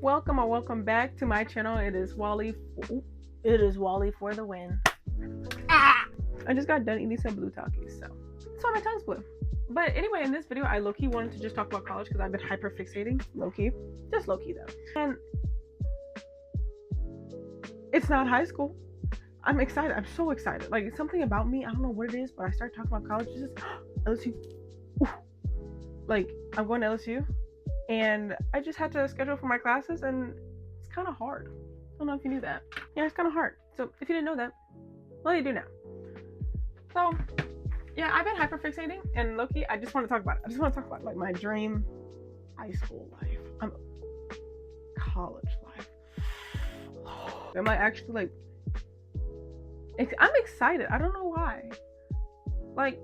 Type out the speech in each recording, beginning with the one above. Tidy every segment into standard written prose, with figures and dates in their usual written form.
Welcome or welcome back to my channel. It is Wally for the win. I just got done eating some blue Takis, so that's why my tongue's blue. But anyway, in this video, I low-key wanted to just talk about college because I've been hyper-fixating. Low-key. Just low-key, though. And it's not high school. I'm excited. I'm so excited. Like, it's something about me. I don't know what it is, but I start talking about college. It's just, LSU. Ooh. Like, I'm going to LSU. And I just had to schedule for my classes, and it's kind of hard. I don't know if you knew that. Yeah, it's kind of hard. So if you didn't know that, well, you do now. So yeah, I've been hyperfixating, and low-key, I just want to talk about it. I just want to talk about like my dream high school life, college life. Am I actually like? I'm excited. I don't know why. Like,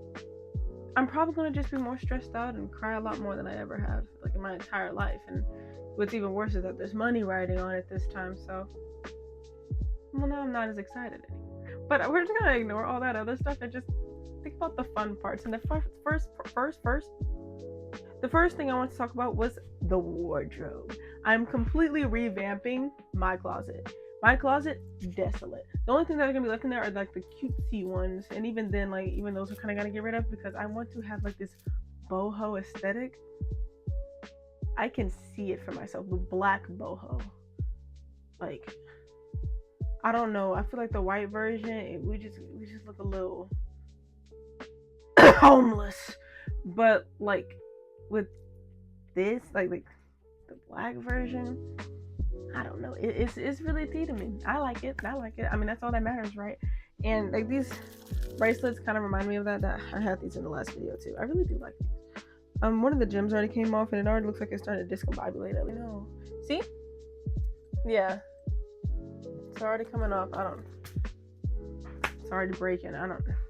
I'm probably gonna just be more stressed out and cry a lot more than I ever have, like in my entire life. And what's even worse is that there's money riding on it this time. So, well, now I'm not as excited anymore. But we're just gonna ignore all that other stuff and just think about the fun parts. And the first thing I want to talk about was the wardrobe. I'm completely revamping my closet. My closet, desolate. The only thing that's gonna be left in there are like the cutesy ones, and even then, like, even those are kind of gonna get rid of because I want to have like this boho aesthetic. I can see it for myself, the black boho. Like, I don't know. I feel like the white version, we just look a little homeless. But like with this, like the black version, I don't know. It's really tea to me. I like it. I mean, that's all that matters, right? And like these bracelets kind of remind me of that. I had these in the last video too. I really do like these. One of the gems already came off, and it already looks like it's starting to discombobulate. I know. See? Yeah. It's already coming off. It's already breaking.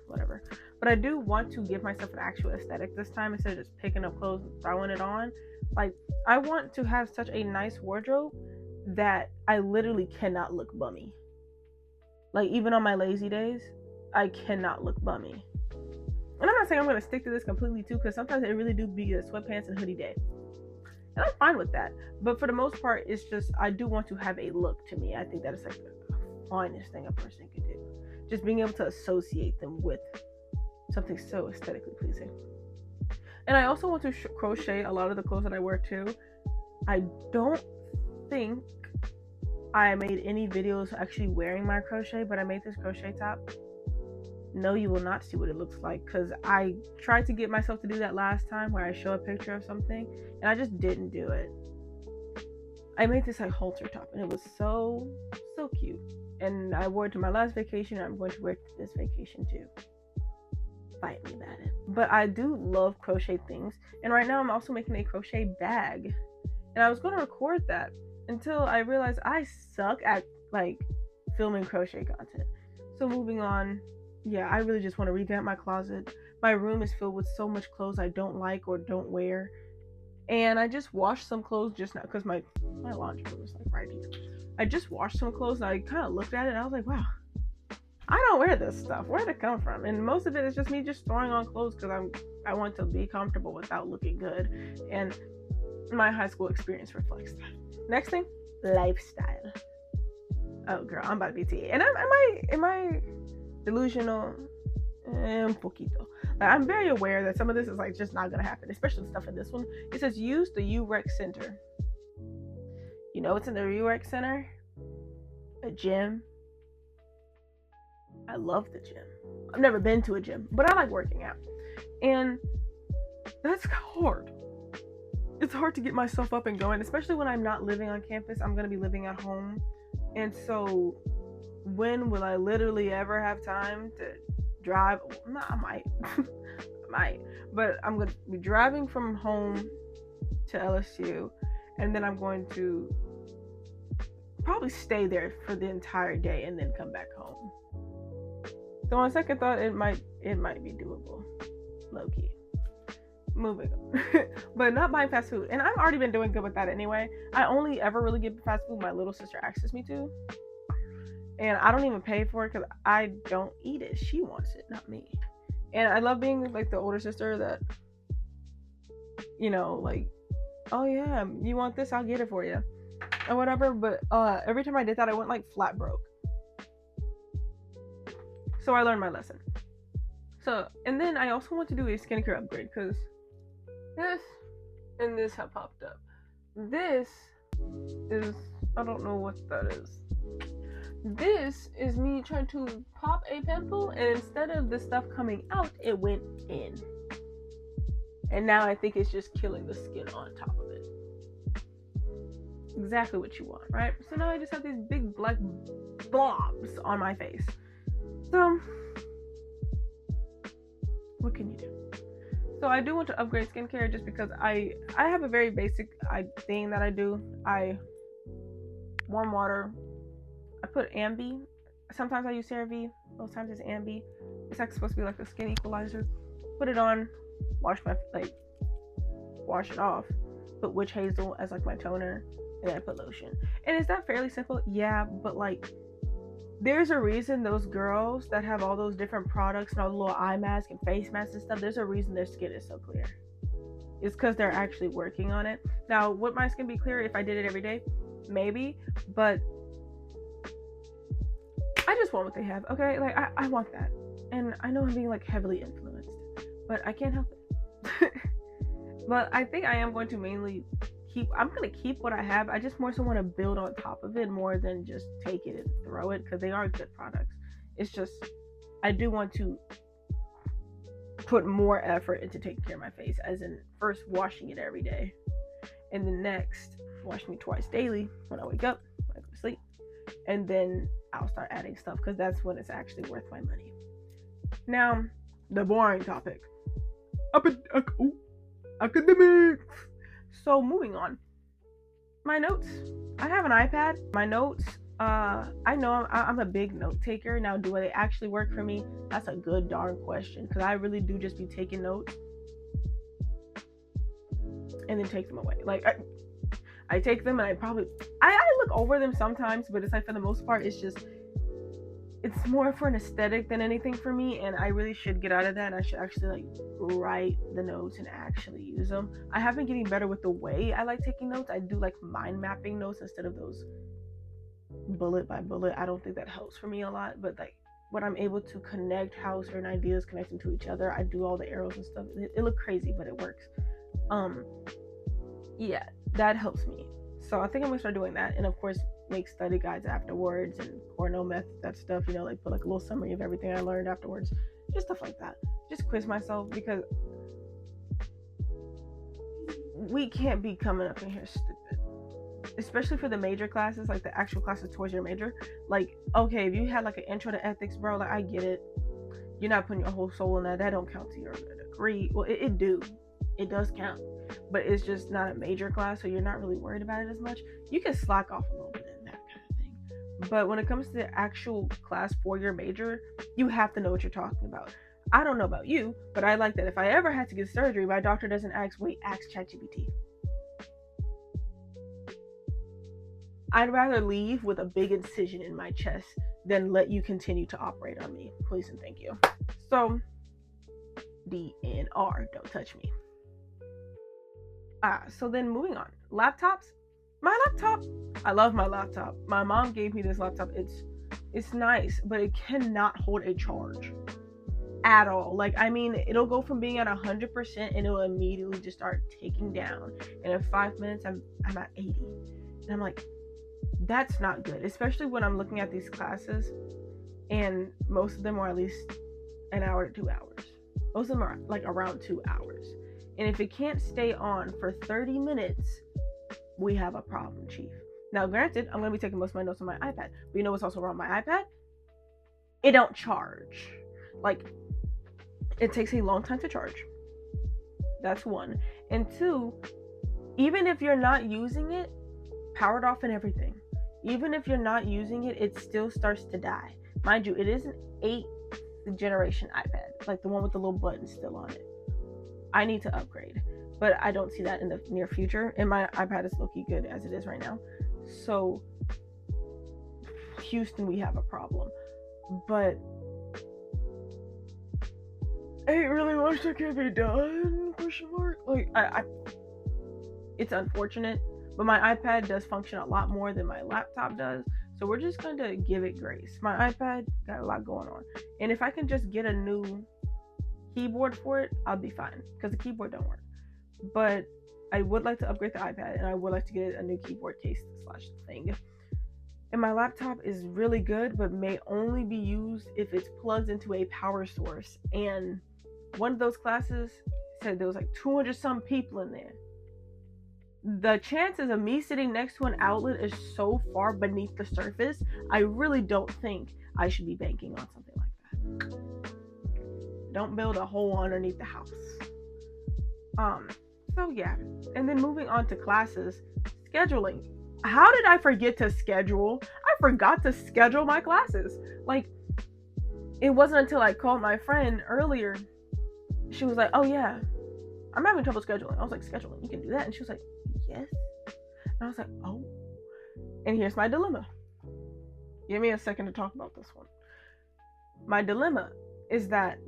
Whatever. But I do want to give myself an actual aesthetic this time instead of just picking up clothes and throwing it on. Like, I want to have such a nice wardrobe that I literally cannot look bummy. Like, even on my lazy days, I cannot look bummy. And I'm not saying I'm going to stick to this completely too, because sometimes it really do be a sweatpants and hoodie day. And I'm fine with that. But for the most part, it's just, I do want to have a look to me. I think that is like the finest thing a person could do. Just being able to associate them with something so aesthetically pleasing. And I also want to crochet a lot of the clothes that I wear too. I don't think I made any videos actually wearing my crochet, but I made this crochet top. No, you will not see what it looks like, because I tried to get myself to do that last time where I show a picture of something, and I just didn't do it. I made this like halter top, and it was so cute. And I wore it to my last vacation, and I'm going to wear it to this vacation too. Fight me about it. But I do love crochet things, and right now I'm also making a crochet bag, and I was going to record that until I realized I suck at like filming crochet content. So moving on, yeah, I really just want to revamp my closet. My room is filled with so much clothes I don't like or don't wear, and I just washed some clothes just now because my laundry room is like right here. I just washed some clothes, and I kind of looked at it and I was like, wow, I don't wear this stuff. Where'd it come from? And most of it is just me just throwing on clothes because I want to be comfortable without looking good, and my high school experience reflects that. Next thing, lifestyle. Oh girl, I'm about to be tea. And am I delusional? Un poquito. Like, I'm very aware that some of this is like just not gonna happen, especially the stuff in this one. It says use the UREC Center. You know what's in the UREC Center? A gym. I love the gym. I've never been to a gym, but I like working out. And that's hard. It's hard to get myself up and going, especially when I'm not living on campus. I'm going to be living at home. And so when will I literally ever have time to drive? I might. But I'm going to be driving from home to LSU, and then I'm going to probably stay there for the entire day and then come back home. So on second thought, it might be doable, low-key. Moving on. But not buying fast food, and I've already been doing good with that anyway. I only ever really get fast food my little sister asks me to, and I don't even pay for it because I don't eat it. She wants it, not me. And I love being like the older sister that, you know, like, oh yeah, you want this, I'll get it for you. or whatever. But every time I did that, I went like flat broke. So I learned my lesson. So, and then I also want to do a skincare upgrade because this and this have popped up. This is, I don't know what that is. This is me trying to pop a pimple, and instead of the stuff coming out, it went in. And now I think it's just killing the skin on top of it. Exactly what you want, right? So now I just have these big black blobs on my face. So, what can you do? So I do want to upgrade skincare just because I have a very basic thing that I do. I warm water. I put Ambi. Sometimes I use CeraVe. Most times it's Ambi. It's like supposed to be like a skin equalizer. Put it on. Wash it off. Put witch hazel as like my toner, and then I put lotion. And is that fairly simple? Yeah, but like there's a reason those girls that have all those different products and all the little eye masks and face masks and stuff, there's a reason their skin is so clear. It's because they're actually working on it. Now, would my skin be clear if I did it every day? Maybe, but I just want what they have, okay? Like, I want that. And I know I'm being like heavily influenced, but I can't help it. But I think I am going to mainly I'm going to keep what I have. I just more so want to build on top of it more than just take it and throw it, because they are good products. It's just, I do want to put more effort into taking care of my face, as in first washing it every day, and then next washing it twice daily when I wake up, when I go to sleep, and then I'll start adding stuff, because that's when it's actually worth my money. Now, the boring topic. Academics. So moving on, my notes. I have an iPad. My notes. I know I'm a big note taker. Now, do they actually work for me? That's a good darn question, because I really do just be taking notes and then take them away. Like I take them and I look over them sometimes, but it's like for the most part, it's more for an aesthetic than anything for me, and I really should get out of that, and I should actually like write the notes and actually use them. I have been getting better with the way I like taking notes. I do like mind mapping notes instead of those bullet by bullet. I don't think that helps for me a lot, but like when I'm able to connect how certain ideas connect into each other, I do all the arrows and stuff. It look crazy, but it works. Yeah, that helps me. So I think I'm gonna start doing that, and of course make study guides afterwards and Cornell method, that stuff, like put like a little summary of everything I learned afterwards, just stuff like that. Just quiz myself, because we can't be coming up in here stupid, especially for the major classes, like the actual classes towards your major. Like, okay, if you had like an intro to ethics, bro, like I get it, you're not putting your whole soul in that don't count to your degree. Well, it does count, but it's just not a major class, so you're not really worried about it as much. You can slack off a little bit in that kind of thing, but when it comes to the actual class for your major, you have to know what you're talking about. I don't know about you, but I like that if I ever had to get surgery, my doctor doesn't ask ChatGPT. I'd rather leave with a big incision in my chest than let you continue to operate on me. Please and thank you. So, DNR, don't touch me. So then moving on. Laptops. My laptop, I love my laptop. My mom gave me this laptop. It's nice, but it cannot hold a charge at all. Like, I mean, it'll go from being at 100% and it'll immediately just start ticking down. And in 5 minutes, I'm at 80. And I'm like, that's not good. Especially when I'm looking at these classes, and most of them are at least an hour to 2 hours. Most of them are like around 2 hours. And if it can't stay on for 30 minutes, we have a problem, chief. Now, granted, I'm going to be taking most of my notes on my iPad. But you know what's also wrong with my iPad? It don't charge. Like, it takes a long time to charge. That's one. And two, even if you're not using it, powered off and everything, even if you're not using it, it still starts to die. Mind you, it is an 8th generation iPad. Like the one with the little button still on it. I need to upgrade, but I don't see that in the near future, and my iPad is low-key good as it is right now. So Houston, we have a problem, but ain't really much that can be done, question mark. Like, I it's unfortunate, But my iPad does function a lot more than my laptop does. So we're just going to give it grace. My iPad got a lot going on. And if I can just get a new keyboard for it, I'll be fine. Because the keyboard don't work. But I would like to upgrade the iPad. And I would like to get a new keyboard case / thing. And my laptop is really good, but may only be used if it's plugged into a power source. And one of those classes said there was like 200 some people in there. The chances of me sitting next to an outlet is so far beneath the surface, I really don't think I should be banking on something like that. Don't build a hole underneath the house. So yeah. And then moving on to classes, scheduling. How did I forget to schedule? I forgot to schedule my classes. Like, it wasn't until I called my friend earlier. She was like, oh yeah, I'm having trouble scheduling. I was like, scheduling, you can do that? And she was like, yes. And I was like, oh. And here's my dilemma. Give me a second to talk about this one. My dilemma is that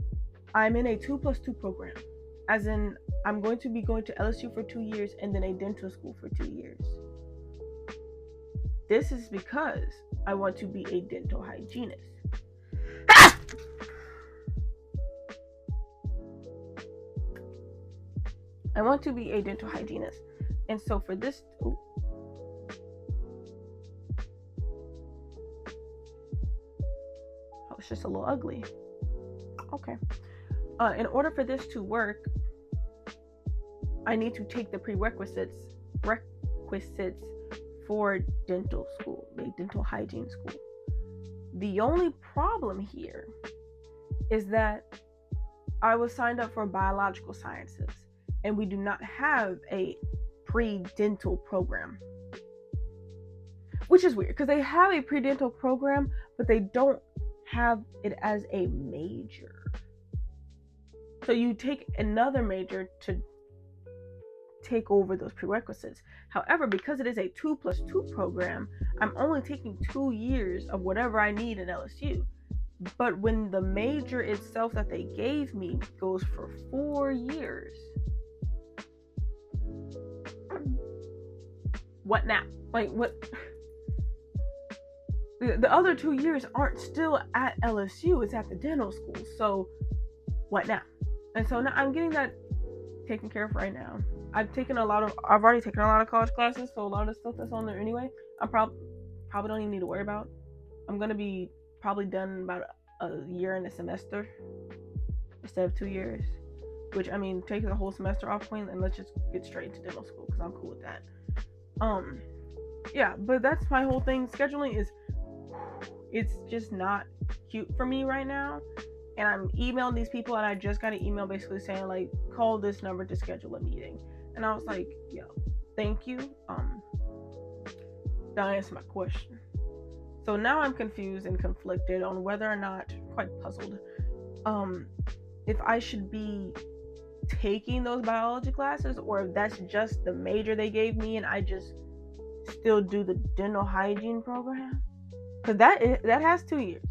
I'm in a 2+2 program. As in, I'm going to be going to LSU for 2 years and then a dental school for 2 years. This is because I want to be a dental hygienist. I want to be a dental hygienist. And so for this... Oh, it's just a little ugly. Okay. In order for this to work, I need to take the prerequisites for dental school, a dental hygiene school. The only problem here is that I was signed up for biological sciences, and we do not have a pre-dental program, which is weird because they have a pre-dental program, but they don't have it as a major. So you take another major to take over those prerequisites. However, because it is a 2+2 program, I'm only taking 2 years of whatever I need in LSU. But when the major itself that they gave me goes for 4 years, what now? Like, what? The other 2 years aren't still at LSU, it's at the dental school. So what now? And so now I'm getting that taken care of right now. I've already taken a lot of college classes, so a lot of the stuff that's on there anyway, I probably don't even need to worry about. I'm gonna be probably done about a year and a semester instead of 2 years. Which, I mean, take the whole semester off, Queen, and let's just get straight into dental school because I'm cool with that. Yeah, but that's my whole thing. Scheduling it's just not cute for me right now. And I'm emailing these people, and I just got an email basically saying, like, call this number to schedule a meeting. And I was like, yo, thank you. Don't answer my question. So now I'm confused and conflicted on whether or not, quite puzzled, if I should be taking those biology classes, or if that's just the major they gave me and I just still do the dental hygiene program. Because that has 2 years.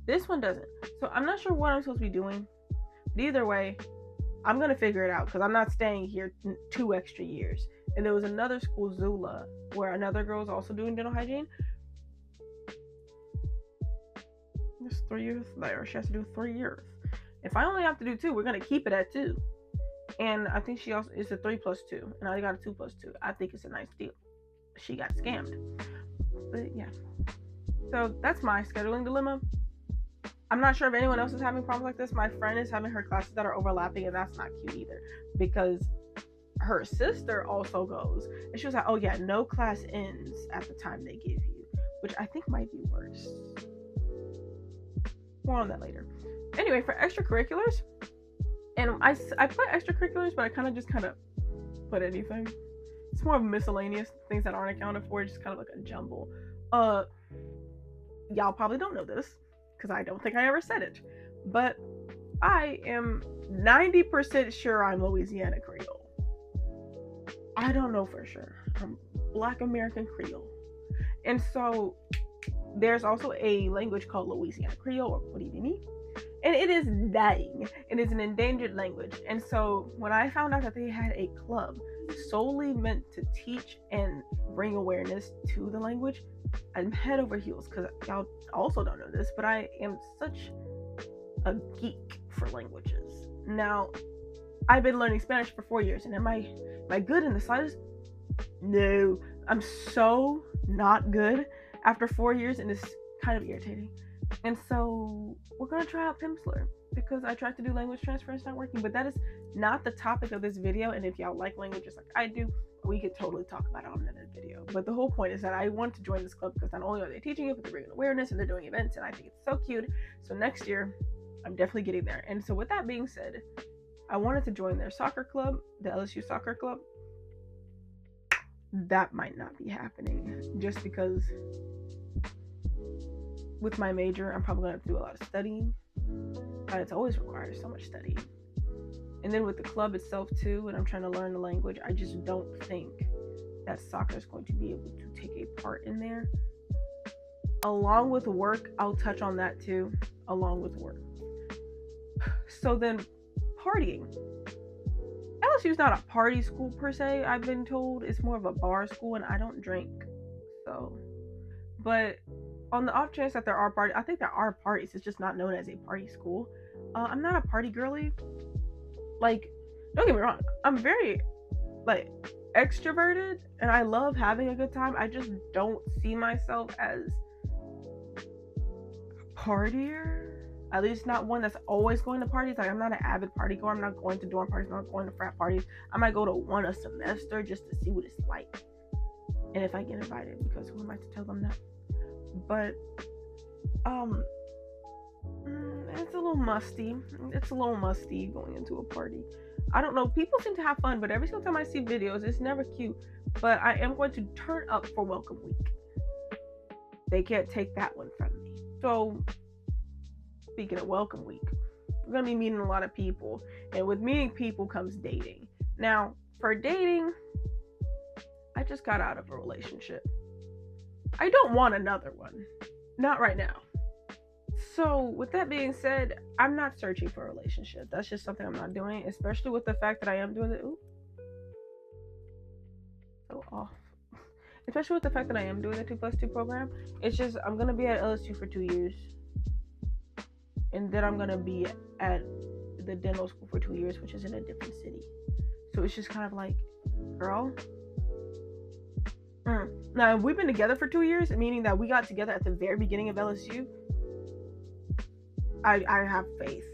This one doesn't. So I'm not sure what I'm supposed to be doing. But either way, I'm going to figure it out because I'm not staying here 2 extra years. And there was another school, Zula, where another girl was also doing dental hygiene. There's 3 years there. She has to do 3 years. If I only have to do 2, we're going to keep it at 2. And I think she also is a 3+2. And I got a 2+2. I think it's a nice deal. She got scammed. But yeah. So that's my scheduling dilemma. I'm not sure if anyone else is having problems like this. My friend is having her classes that are overlapping, and that's not cute either. Because her sister also goes. And she was like, oh yeah, no class ends at the time they give you. Which I think might be worse. More on that later. Anyway, for extracurriculars, and I put extracurriculars, but I kind of put anything. It's more of miscellaneous things that aren't accounted for, just kind of like a jumble. Y'all probably don't know this, because I don't think I ever said it, but I am 90% sure I'm Louisiana Creole. I don't know for sure. I'm Black American Creole. And so there's also a language called Louisiana Creole, or what do you need? And it is dying. It is an endangered language. And so when I found out that they had a club solely meant to teach and bring awareness to the language, I'm head over heels, because y'all also don't know this, but I am such a geek for languages. Now, I've been learning Spanish for 4 years, and am I good in the slightest? No, I'm so not good after 4 years, and it's kind of irritating. And so we're gonna try out Pimsleur, because I tried to do language transfer and it's not working. But that is not the topic of this video, and if y'all like languages like I do, we could totally talk about it on another video. But the whole point is that I want to join this club because not only are they teaching it, but they're bringing awareness and they're doing events, and I think it's so cute. So next year, I'm definitely getting there. And so with that being said, I wanted to join their soccer club, the LSU soccer club. That might not be happening, just because with my major, I'm probably going to do a lot of studying. It's always requires so much studying. And then with the club itself too, and I'm trying to learn the language, I just don't think that soccer is going to be able to take a part in there. Along with work, I'll touch on that too, along with work. So then, partying. LSU is not a party school per se, I've been told. It's more of a bar school, and I don't drink. So, but on the off chance that there are parties, I think there are parties, it's just not known as a party school. I'm not a party girly. Like, don't get me wrong, I'm very, like, extroverted, and I love having a good time. I just don't see myself as a partier. At least not one that's always going to parties. Like, I'm not an avid party goer. I'm not going to dorm parties. I'm not going to frat parties. I might go to one a semester just to see what it's like. And if I get invited, because who am I to tell them that? But, it's a little musty. It's a little musty going into a party. I don't know. People seem to have fun, but every single time I see videos, it's never cute. But I am going to turn up for Welcome Week. They can't take that one from me. So, speaking of Welcome Week, we're going to be meeting a lot of people. And with meeting people comes dating. Now, for dating, I just got out of a relationship. I don't want another one. Not right now. So, with that being said, I'm not searching for a relationship. That's just something I'm not doing, especially with the fact that I am doing so off. Especially with the fact that I am doing the 2+2 program. It's just, I'm going to be at LSU for 2 years. And then I'm going to be at the dental school for 2 years, which is in a different city. So it's just kind of like, girl. Now, we've been together for 2 years, meaning that we got together at the very beginning of LSU. I have faith.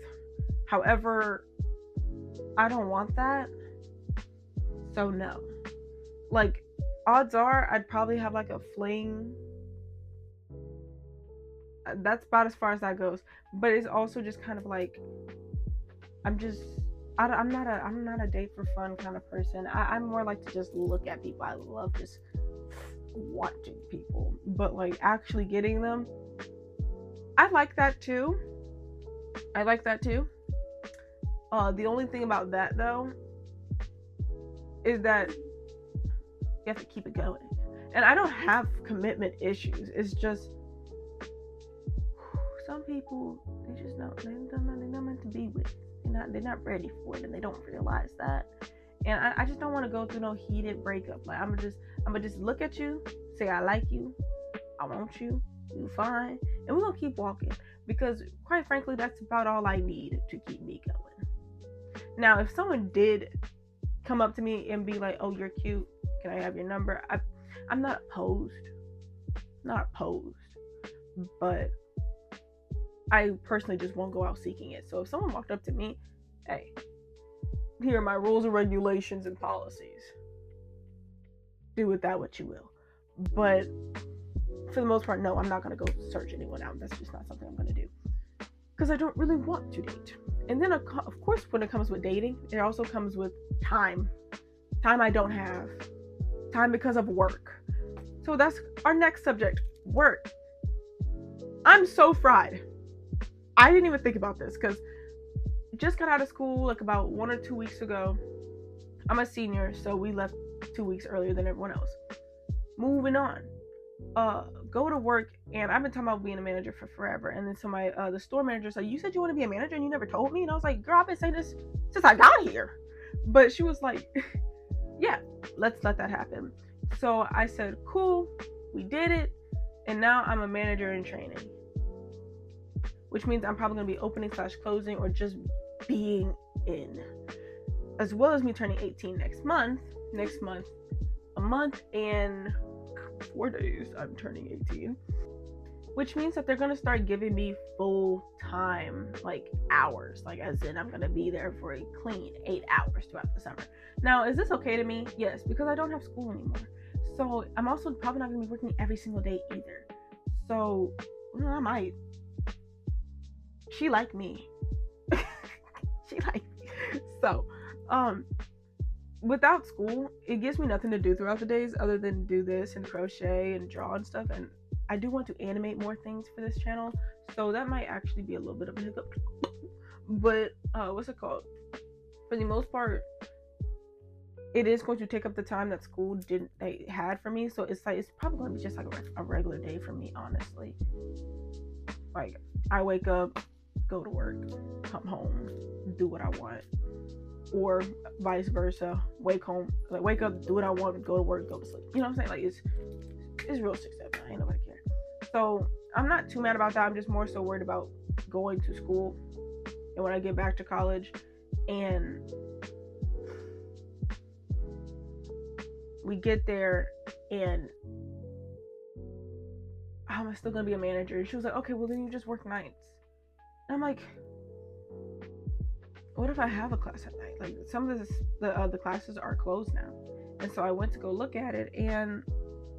However, I don't want that. So no. Like, odds are I'd probably have like a fling. That's about as far as that goes. But it's also just kind of like, I'm not a date for fun kind of person. I'm more like to just look at people. I love just watching people. But like actually getting them, I like that too. The only thing about that though is that you have to keep it going. And I don't have commitment issues. It's just some people, they're not meant to be with. They're not ready for it, and they don't realize that. And I just don't want to go through no heated breakup. Like, I'm gonna just look at you, say I like you, I want you, you fine, and we're gonna keep walking. Because quite frankly, that's about all I need to keep me going. Now, if someone did come up to me and be like, "Oh, you're cute, can I have your number?" I'm not opposed. But I personally just won't go out seeking it. So if someone walked up to me, hey, here are my rules and regulations and policies. Do with that what you will. But for the most part, no, I'm not going to go search anyone out. That's just not something I'm going to do. Because I don't really want to date. And then, of course, when it comes with dating, it also comes with time. Time I don't have. Time because of work. So that's our next subject, work. I'm so fried. I didn't even think about this because just got out of school like about 1 or 2 weeks ago. I'm a senior, so we left 2 weeks earlier than everyone else. Moving on. Go to work, and I've been talking about being a manager for forever. And then so my the store manager's like, "You said you want to be a manager and you never told me." And I was like, "Girl, I've been saying this since I got here." But she was like, yeah, let's let that happen. So I said, cool, we did it. And now I'm a manager in training, which means I'm probably going to be opening / closing or just being in, as well as me turning 18 next month, a month and 4 days, I'm turning 18, which means that they're going to start giving me full time, like hours, like as in I'm going to be there for a clean 8 hours throughout the summer. Now, is this okay to me? Yes, because I don't have school anymore. So I'm also probably not going to be working every single day either. So I might. She liked me. She liked me. So, without school, it gives me nothing to do throughout the days other than do this and crochet and draw and stuff. And I do want to animate more things for this channel, so that might actually be a little bit of a hiccup. But what's it called? For the most part, it is going to take up the time that school had for me. So it's probably going to be just like a regular day for me, honestly. Like, I wake up, go to work, come home, do what I want, or vice versa. Wake up, do what I want, go to work, go to sleep. You know what I'm saying? Like, it's real 6 7. Ain't nobody care. So I'm not too mad about that. I'm just more so worried about going to school and when I get back to college, and we get there and how am I still gonna be a manager? And she was like, okay, well then you just work nights. And I'm like, what if I have a class at night? Like, some of the classes are closed now. And so I went to go look at it, and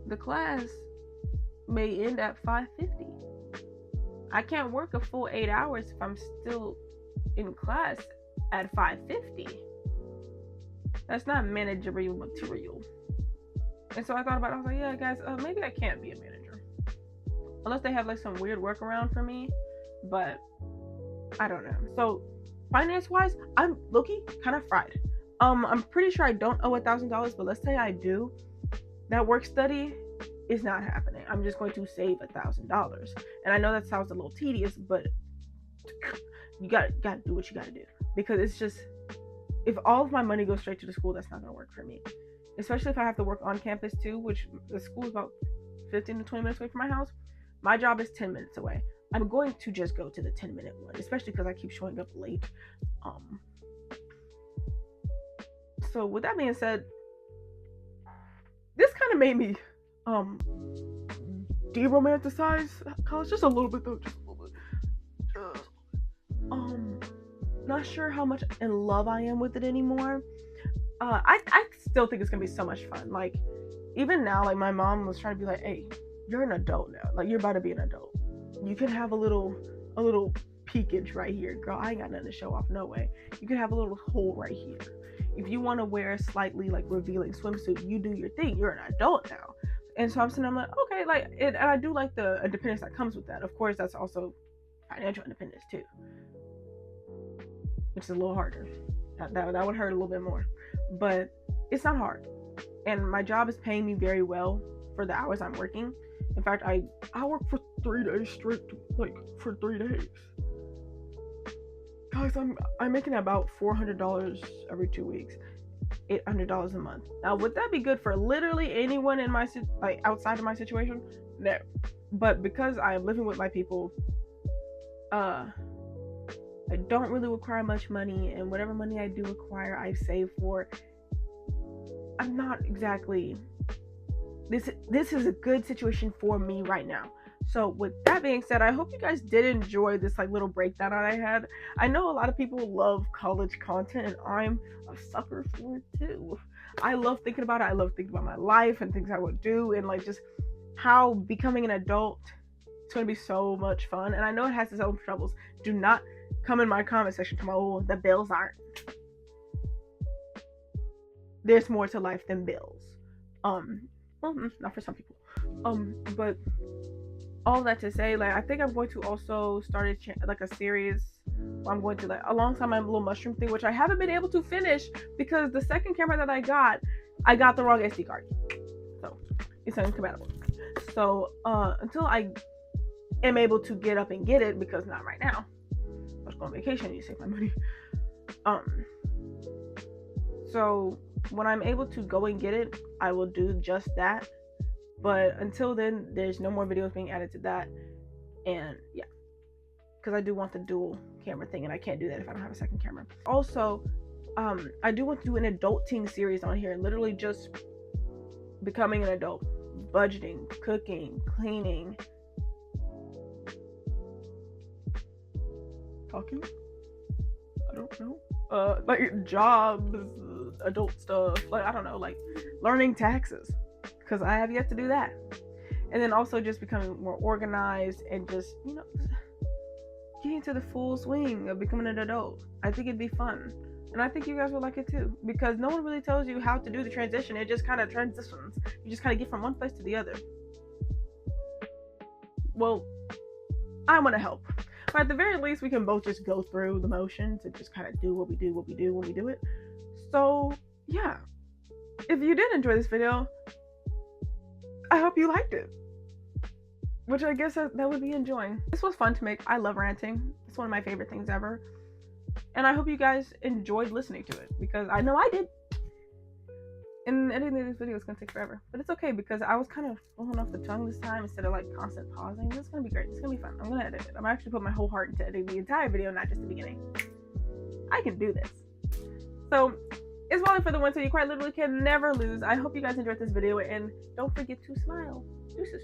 the class may end at 5:50. I can't work a full 8 hours if I'm still in class at 5:50. That's not managerial material. And so I thought about it. I was like, yeah, guys, maybe I can't be a manager. Unless they have like some weird workaround for me. But I don't know. So finance-wise, I'm low-key kind of fried. I'm pretty sure I don't owe $1,000, but let's say I do. That work study is not happening. I'm just going to save $1,000. And I know that sounds a little tedious, but you gotta do what you gotta do. Because it's just, if all of my money goes straight to the school, that's not gonna work for me. Especially if I have to work on campus too, which the school is about 15 to 20 minutes away from my house. My job is 10 minutes away. I'm going to just go to the 10-minute one, especially because I keep showing up late. So with that being said, this kind of made me de-romanticize college just a little bit though, just a little bit. Not sure how much in love I am with it anymore. I still think it's gonna be so much fun. Like, even now, like, my mom was trying to be like, hey, you're an adult now. Like, you're about to be an adult. You can have a little peekage right here. Girl, I ain't got nothing to show off, no way. You can have a little hole right here. If you want to wear a slightly, like, revealing swimsuit, you do your thing. You're an adult now. And so I'm like, okay, like, and I do like the independence that comes with that. Of course, that's also financial independence, too. Which is a little harder. That would hurt a little bit more. But it's not hard. And my job is paying me very well for the hours I'm working. In fact, I work for 3 days straight, like, for 3 days. Guys, I'm making about $400 every 2 weeks, $800 a month. Now, would that be good for literally anyone in my outside of my situation? No. But because I am living with my people, I don't really require much money, and whatever money I do require, I save for. I'm not exactly. This is a good situation for me right now. So with that being said, I hope you guys did enjoy this like little breakdown that I had. I know a lot of people love college content, and I'm a sucker for it too. I love thinking about it. I love thinking about my life and things I would do, and like just how becoming an adult is going to be so much fun. And I know it has its own troubles. Do not come in my comment section to my, oh, the bills aren't. There's more to life than bills. Well, not for some people. But all that to say, like, I think I'm going to also start a series where I'm going to, like, alongside my little mushroom thing, which I haven't been able to finish because the second camera that I got the wrong SD card. So it's incompatible. So until I am able to get up and get it, because not right now. I was going on vacation, I need to save my money. So When I'm able to go and get it, I will do just that. But until then, there's no more videos being added to that. And yeah, because I do want the dual camera thing, and I can't do that if I don't have a second camera. Also, I do want to do an adulting series on here, literally just becoming an adult, budgeting, cooking, cleaning, talking, I don't know, like jobs, adult stuff, like I don't know, like learning taxes, because I have yet to do that. And then also just becoming more organized and just, you know, getting to the full swing of becoming an adult. I think it'd be fun. And I think you guys will like it too, because no one really tells you how to do the transition. It just kind of transitions. You just kind of get from one place to the other. Well, I want to help. But at the very least, we can both just go through the motions and just kind of do what we do when we do it. So, yeah. If you did enjoy this video, I hope you liked it. Which I guess that would be enjoying. This was fun to make. I love ranting. It's one of my favorite things ever. And I hope you guys enjoyed listening to it, because I know I did. And editing this video is going to take forever. But it's okay, because I was kind of rolling off the tongue this time instead of like constant pausing. This is going to be great. It's going to be fun. I'm going to edit it. I'm actually put my whole heart into editing the entire video, not just the beginning. I can do this. So, it's Wally for the one, so you quite literally can never lose. I hope you guys enjoyed this video, and don't forget to smile. Deuces.